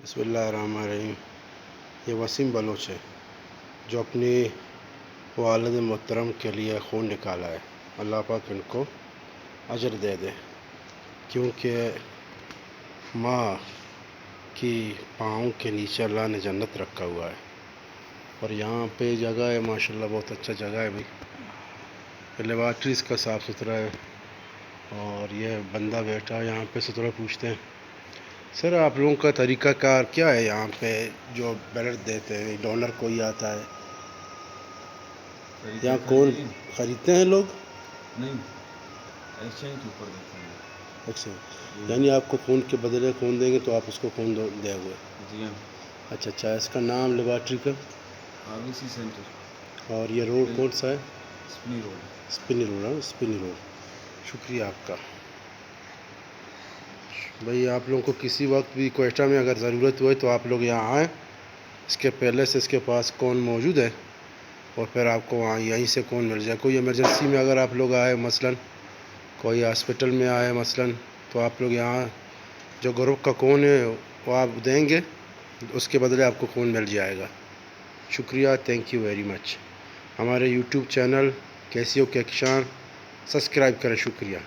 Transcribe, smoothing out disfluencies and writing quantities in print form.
بسم اللہ الرحمن الرحیم۔ یہ وسیم بلوچ ہے جو اپنی والد محترم کے لیے خون نکالا ہے۔ اللہ پاک ان کو اجر دے دے، کیونکہ ماں کی پاؤں کے نیچے اللہ نے جنت رکھا ہوا ہے، اور یہاں پہ جگہ ہے ماشاءاللہ، بہت اچھا جگہ ہے بھائی۔ لیبارٹری اس کا صاف ستھرا ہے، اور یہ بندہ بیٹھا ہے یہاں پہ، ستھرا پوچھتے ہیں سر آپ لوگوں کا طریقہ کار کیا ہے یہاں پہ جو بلڈ دیتے ہیں؟ ڈونر کوئی آتا ہے یہاں کون خریدتے ہیں لوگ؟ نہیں، ایکسچینج کے اوپر دیتے ہیں۔ اچھا، یعنی آپ کو خون کے بدلے خون دیں گے تو آپ اس کو خون دیں گے؟ جی ہاں۔ اچھا، اس کا نام لیبارٹری کا؟ RBC centre. اور یہ روڈ کون سا ہے؟ اسپنی روڈ۔ اسپنی روڈ، ہاں اسپنی روڈ۔ شکریہ آپ کا بھائی۔ آپ لوگوں کو کسی وقت بھی کوئٹہ میں اگر ضرورت ہوئے تو آپ لوگ یہاں آئیں، اس کے پہلے سے اس کے پاس کون موجود ہے، اور پھر آپ کو وہاں یہیں سے کون مل جائے۔ کوئی ایمرجنسی میں اگر آپ لوگ آئے، مثلاً کوئی ہاسپٹل میں آئے مثلاً، تو آپ لوگ یہاں جو گروپ کا کون ہے وہ آپ دیں گے، اس کے بدلے آپ کو خون مل جائے گا۔ شکریہ، تھینک یو ویری مچ۔ ہمارے یوٹیوب چینل کیسیو کہکشان سبسکرائب کریں، شکریہ۔